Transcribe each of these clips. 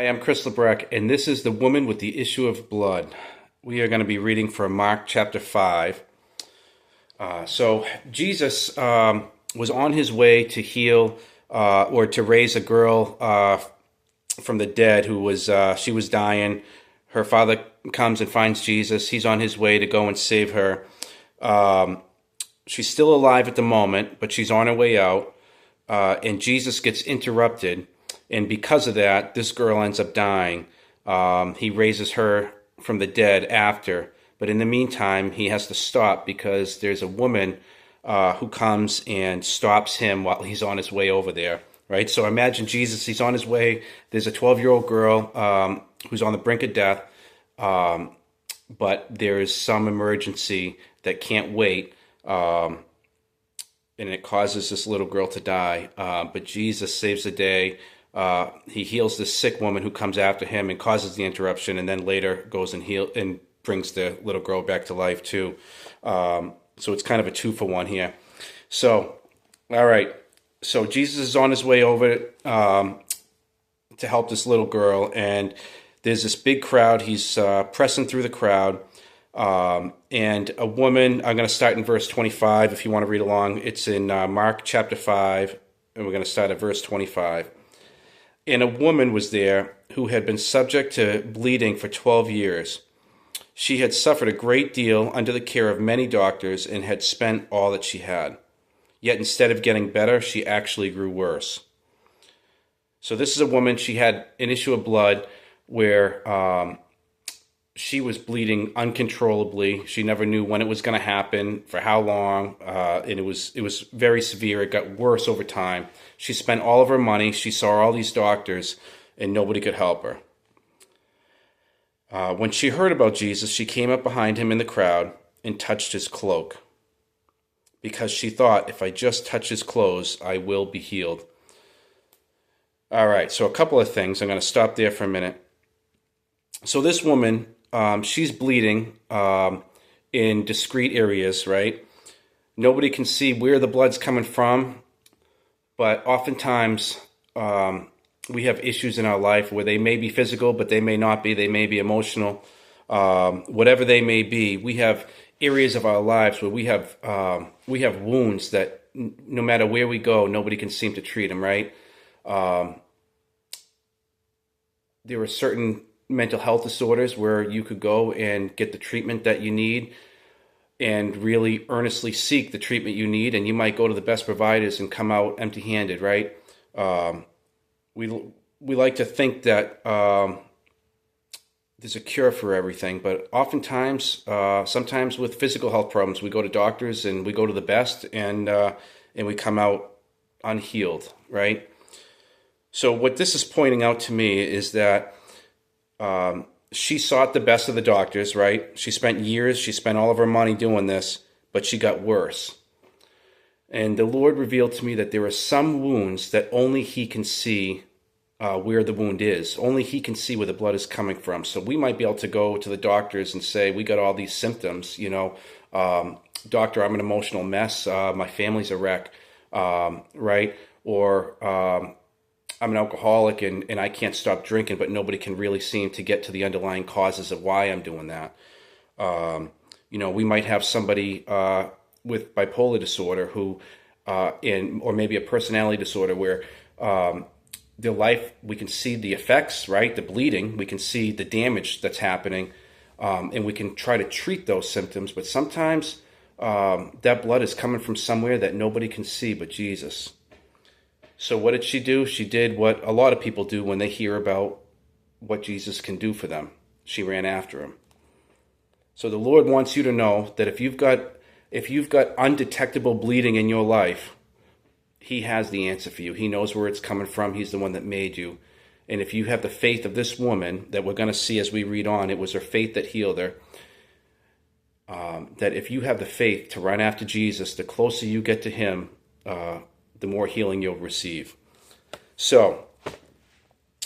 Hi, I'm Chris Lebrecht, and this is The Woman with the Issue of Blood. We are going to be reading from Mark chapter 5. So, Jesus was on his way to heal or to raise a girl from the dead who was, she was dying. Her father comes and finds Jesus. He's on his way to go and save her. She's still alive at the moment, but she's on her way out. And Jesus gets interrupted. And because of that, this girl ends up dying. He raises her from the dead after. But in the meantime, he has to stop because there's a woman who comes and stops him while he's on his way over there. Right? So imagine Jesus, he's on his way. There's a 12-year-old girl who's on the brink of death. But there is some emergency that can't wait. And it causes this little girl to die. But Jesus saves the day. He heals this sick woman who comes after him and causes the interruption, and then later goes and brings the little girl back to life too. So it's kind of a 2-for-1 here. So, all right. So Jesus is on his way over to help this little girl, and there's this big crowd. He's pressing through the crowd. And a woman, I'm going to start in verse 25 if you want to read along. It's in Mark chapter 5, and we're going to start at verse 25. And a woman was there who had been subject to bleeding for 12 years. She had suffered a great deal under the care of many doctors and had spent all that she had. Yet instead of getting better, she actually grew worse. So this is a woman, she had an issue of blood where she was bleeding uncontrollably. She never knew when it was going to happen, for how long, and it was very severe. It got worse over time. She spent all of her money. She saw all these doctors, and nobody could help her. When she heard about Jesus, she came up behind him in the crowd and touched his cloak, because she thought, if I just touch his clothes, I will be healed. All right, so a couple of things. I'm going to stop there for a minute. So this woman, she's bleeding in discrete areas, right? Nobody can see where the blood's coming from, but oftentimes we have issues in our life where they may be physical, but they may not be. They may be emotional. Whatever they may be, we have areas of our lives where we have wounds that no matter where we go, nobody can seem to treat them, right? There are certain mental health disorders where you could go and get the treatment that you need and really earnestly seek the treatment you need, and you might go to the best providers and come out empty-handed, right? We like to think that there's a cure for everything, but oftentimes, sometimes with physical health problems, we go to doctors and we go to the best, and we come out unhealed, right? So what this is pointing out to me is that she sought the best of the doctors, right? She spent years, she spent all of her money doing this, but she got worse. And the Lord revealed to me that there are some wounds that only He can see where the wound is. Only He can see where the blood is coming from. So we might be able to go to the doctors and say, we got all these symptoms, doctor, I'm an emotional mess, my family's a wreck, right? Or I'm an alcoholic and I can't stop drinking, but nobody can really seem to get to the underlying causes of why I'm doing that. We might have somebody with bipolar disorder who, or maybe a personality disorder where their life, we can see the effects, right? The bleeding, we can see the damage that's happening, and we can try to treat those symptoms. But sometimes that blood is coming from somewhere that nobody can see but Jesus. So what did she do? She did what a lot of people do when they hear about what Jesus can do for them. She ran after him. So the Lord wants you to know that if you've got undetectable bleeding in your life, He has the answer for you. He knows where it's coming from. He's the one that made you. And if you have the faith of this woman that we're going to see as we read on, it was her faith that healed her. That if you have the faith to run after Jesus, the closer you get to Him, the more healing you'll receive. So,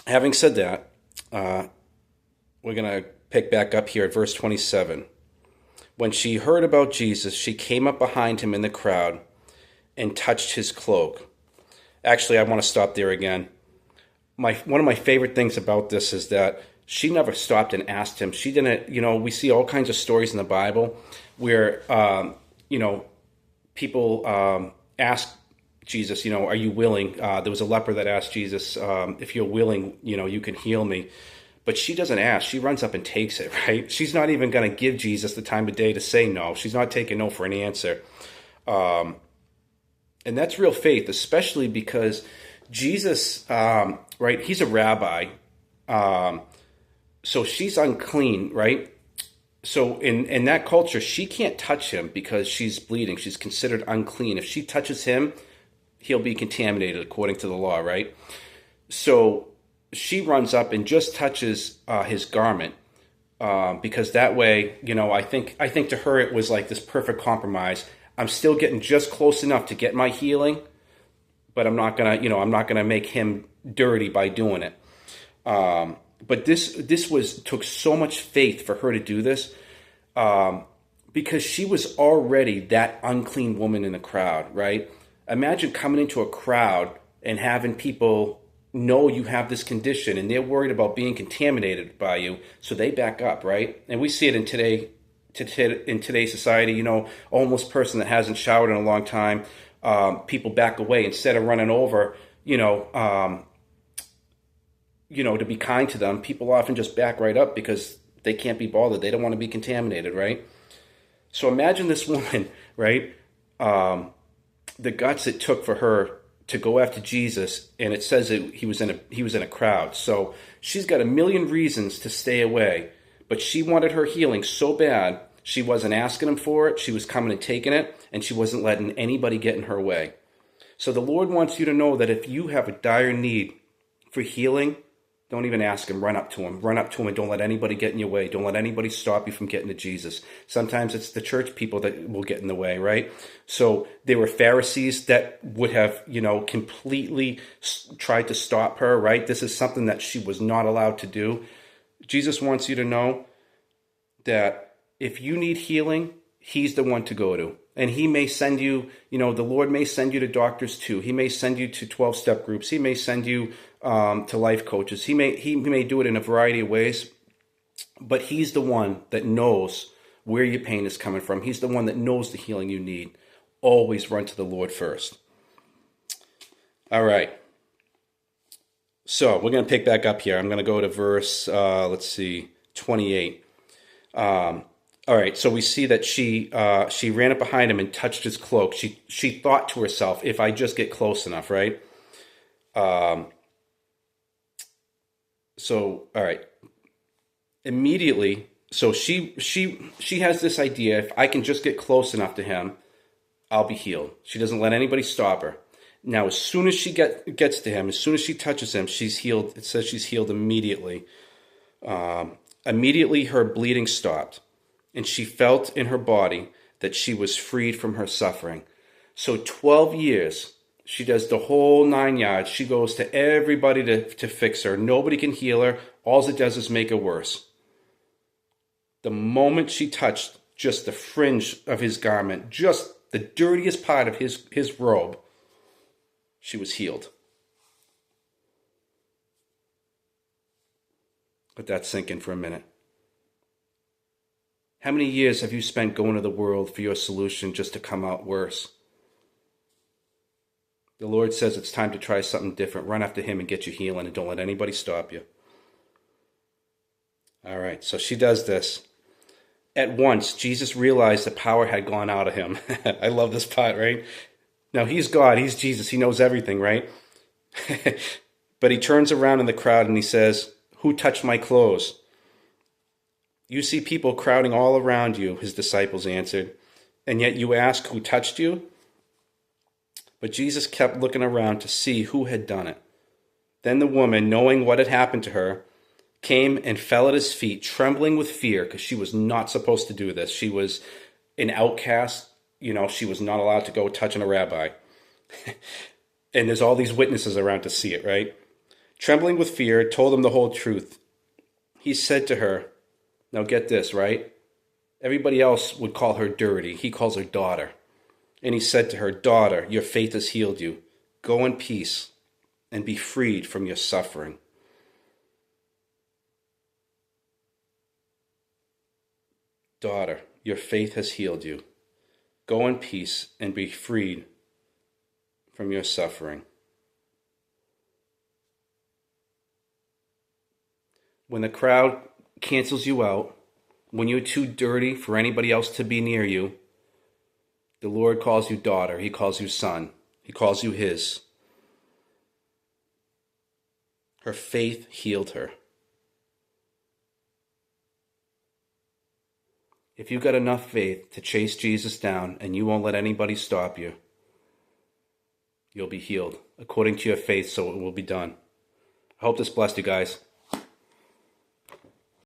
having said that, we're going to pick back up here at verse 27. When she heard about Jesus, she came up behind him in the crowd and touched his cloak. Actually, I want to stop there again. my one of my favorite things about this is that she never stopped and asked him. She didn't, we see all kinds of stories in the Bible where, people ask Jesus, are you willing? There was a leper that asked Jesus, if you're willing, you can heal me. But she doesn't ask. She runs up and takes it, right? She's not even going to give Jesus the time of day to say no. She's not taking no for an answer. And that's real faith, especially because Jesus, right, he's a rabbi. So she's unclean, right? So in that culture, she can't touch him because she's bleeding. She's considered unclean. If she touches him, he'll be contaminated according to the law, right? So she runs up and just touches his garment because that way, I think to her it was like this perfect compromise. I'm still getting just close enough to get my healing, but I'm not gonna make him dirty by doing it. But this took so much faith for her to do this, because she was already that unclean woman in the crowd, right? Imagine coming into a crowd and having people know you have this condition and they're worried about being contaminated by you, so they back up, right? And we see it in today's society. A homeless person that hasn't showered in a long time, people back away instead of running over, to be kind to them. People often just back right up because they can't be bothered. They don't want to be contaminated, right? So imagine this woman, right? The guts it took for her to go after Jesus, and it says that he was in a crowd. So she's got a million reasons to stay away, but she wanted her healing so bad. She wasn't asking him for it. She was coming and taking it, and she wasn't letting anybody get in her way. So the Lord wants you to know that if you have a dire need for healing, don't even ask him. Run up to him. Run up to him and don't let anybody get in your way. Don't let anybody stop you from getting to Jesus. Sometimes it's the church people that will get in the way, right? So there were Pharisees that would have, completely tried to stop her, right? This is something that she was not allowed to do. Jesus wants you to know that if you need healing, he's the one to go to. And he may send you, the Lord may send you to doctors too. He may send you to 12-step groups. He may send you to life coaches. He may do it in a variety of ways, but he's the one that knows where your pain is coming from. He's the one that knows the healing you need. Always run to the Lord first. All right. So we're going to pick back up here. I'm going to go to verse, 28. All right, so we see that she ran up behind him and touched his cloak. She thought to herself, if I just get close enough, right? So all right, immediately, so she has this idea: if I can just get close enough to him, I'll be healed. She doesn't let anybody stop her. Now, as soon as she gets to him, as soon as she touches him, she's healed. It says she's healed immediately. Immediately, her bleeding stopped, and she felt in her body that she was freed from her suffering. So 12 years, she does the whole 9 yards. She goes to everybody to fix her. Nobody can heal her. All it does is make her worse. The moment she touched just the fringe of his garment, just the dirtiest part of his robe, she was healed. Let that sink in for a minute. How many years have you spent going to the world for your solution just to come out worse? The Lord says it's time to try something different. Run after him and get you healing, and don't let anybody stop you. All right, so she does this. At once, Jesus realized the power had gone out of him. I love this part, right? Now, he's God, he's Jesus, he knows everything, right? But he turns around in the crowd and he says, "Who touched my clothes?" "You see people crowding all around you," his disciples answered, "and yet you ask, 'Who touched you?'" But Jesus kept looking around to see who had done it. Then the woman, knowing what had happened to her, came and fell at his feet, trembling with fear, because she was not supposed to do this. She was an outcast. She was not allowed to go touching a rabbi. And there's all these witnesses around to see it, right? Trembling with fear, told him the whole truth. He said to her, now get this, right? Everybody else would call her dirty. He calls her daughter. And he said to her, "Daughter, your faith has healed you. Go in peace and be freed from your suffering. Daughter, your faith has healed you. Go in peace and be freed from your suffering. When the crowd cancels you out, when you're too dirty for anybody else to be near you, the Lord calls you daughter. He calls you son. He calls you his. Her faith healed her. If you've got enough faith to chase Jesus down and you won't let anybody stop you, you'll be healed according to your faith, so it will be done. I hope this blessed you guys.